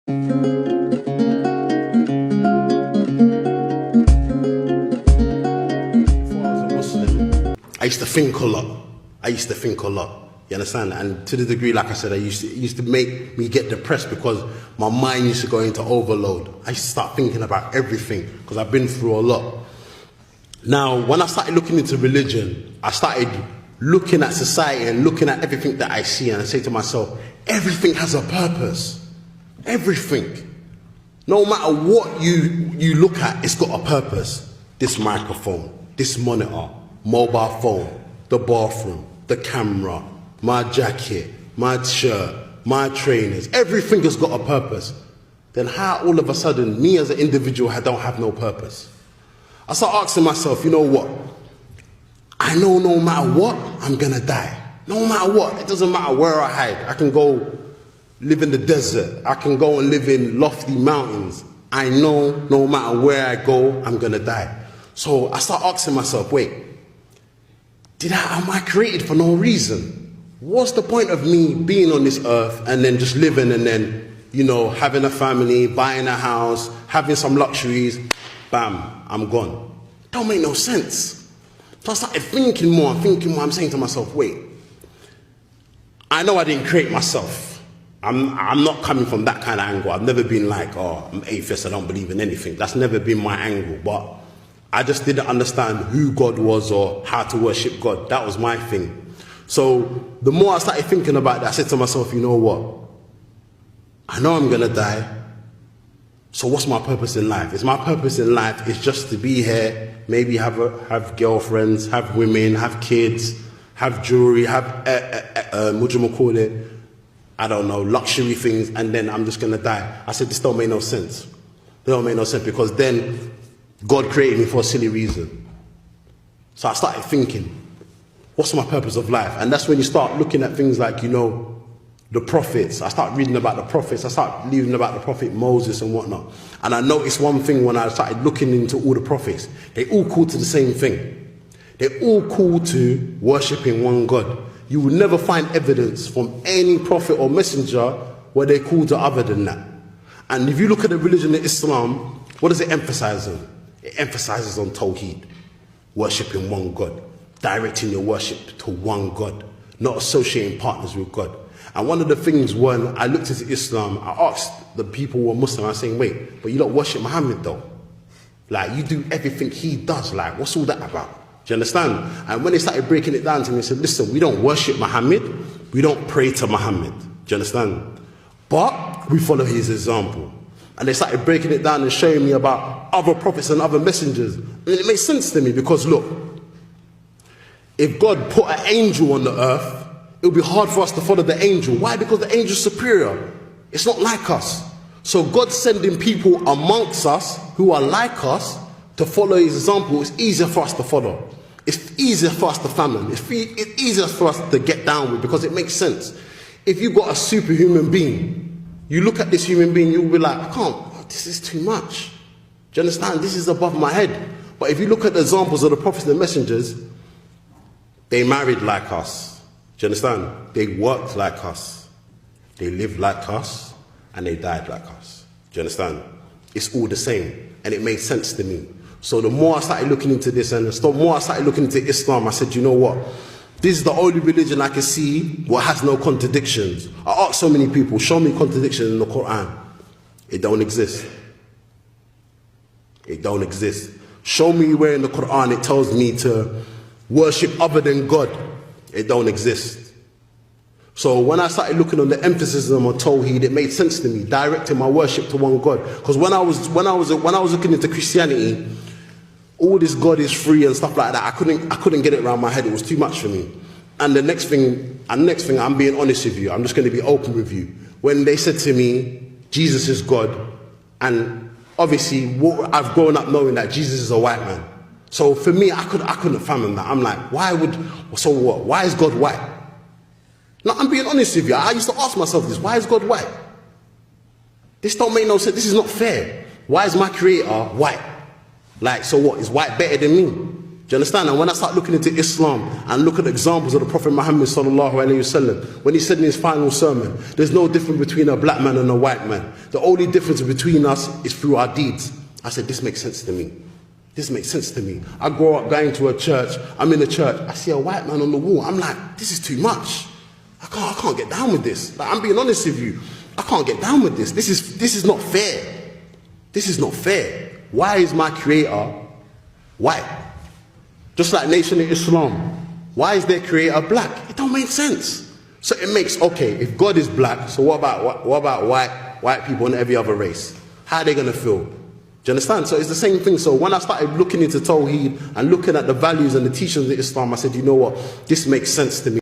I used to think a lot. You understand? And to the degree, like I said, it used to make me get depressed because my mind used to go into overload. I used to start thinking about everything because I've been through a lot. Now, when I started looking into religion, I started looking at society and looking at everything that I see, and I say to myself, everything has a purpose. Everything. No matter what you look at, it's got a purpose. This microphone, this monitor, mobile phone, the bathroom, the camera, my jacket, my shirt, my trainers, everything has got a purpose. Then how all of a sudden, me as an individual, I don't have no purpose? I start asking myself, you know what? I know no matter what, I'm gonna die. No matter what, it doesn't matter where I hide. I can go live in the desert. I can go and live in lofty mountains. I know no matter where I go, I'm gonna die. So I start asking myself, wait, am I created for no reason? What's the point of me being on this earth and then just living and then, you know, having a family, buying a house, having some luxuries, bam, I'm gone. Don't make no sense. So I started thinking more. I'm saying to myself, wait, I know I didn't create myself. I'm not coming from that kind of angle. I've never been like, oh, I'm atheist, I don't believe in anything. That's never been my angle. But I just didn't understand who God was or how to worship God. That was my thing. So the more I started thinking about that, I said to myself, you know what? I know I'm gonna die. So what's my purpose in life? Is my purpose in life is just to be here, maybe have girlfriends, have women, have kids, have jewelry, have what do you call it? I don't know, luxury things, and then I'm just gonna die. I said, this don't make no sense. It don't make no sense because then God created me for a silly reason. So I started thinking, what's my purpose of life? And that's when you start looking at things like, you know, the prophets. I start reading about the prophets. I start reading about the prophet Moses and whatnot. And I noticed one thing when I started looking into all the prophets. They all call to the same thing. They all call to worshipping one God. You will never find evidence from any prophet or messenger where they call to other than that. And if you look at the religion of Islam, what does it emphasize on? It emphasizes on Tawheed, worshipping one God, directing your worship to one God, not associating partners with God. And one of the things when I looked into Islam, I asked the people who were Muslim, I was saying, wait, but you don't worship Muhammad though? Like, you do everything he does, like, what's all that about? Do you understand? And when they started breaking it down to me, they said, listen, we don't worship Muhammad, we don't pray to Muhammad. Do you understand? But we follow his example. And they started breaking it down and showing me about other prophets and other messengers. And it made sense to me because look, if God put an angel on the earth, it would be hard for us to follow the angel. Why? Because the angel is superior. It's not like us. So God's sending people amongst us who are like us to follow his example. It's easier for us to follow. It's easier for us to famine. It's easier for us to get down with because it makes sense. If you've got a superhuman being, you look at this human being, you'll be like, I can't, this is too much. Do you understand? This is above my head. But if you look at the examples of the prophets and the messengers, they married like us. Do you understand? They worked like us. They lived like us. And they died like us. Do you understand? It's all the same. And it made sense to me. So the more I started looking into this and the more I started looking into Islam, I said, you know what? This is the only religion I can see what has no contradictions. I asked so many people, show me contradictions in the Quran. It don't exist. It don't exist. Show me where in the Quran it tells me to worship other than God. It don't exist. So when I started looking on the emphasis on Tawheed, it made sense to me, directing my worship to one God. Because when I was looking into Christianity, all this God is free and stuff like that, I couldn't get it around my head. It was too much for me. And the next thing, I'm being honest with you. I'm just going to be open with you. When they said to me, Jesus is God, and obviously I've grown up knowing that Jesus is a white man. So for me, I couldn't fathom that. I'm like, why is God white? No, I'm being honest with you. I used to ask myself this, why is God white? This don't make no sense. This is not fair. Why is my creator white? Like, so what? Is white better than me? Do you understand? And when I start looking into Islam and look at the examples of the Prophet Muhammad sallallahu alaihi wasallam, when he said in his final sermon, there's no difference between a black man and a white man. The only difference between us is through our deeds. I said, this makes sense to me. This makes sense to me. I grow up going to a church. I'm in a church. I see a white man on the wall. I'm like, this is too much. I can't get down with this. Like, I'm being honest with you. I can't get down with this. This is not fair. This is not fair. Why is my creator white? Just like Nation of Islam. Why is their creator black? It don't make sense. So it makes, okay, if God is black, so what about white people and every other race? How are they going to feel? Do you understand? So it's the same thing. So when I started looking into Tawheed and looking at the values and the teachings of Islam, I said, you know what? This makes sense to me.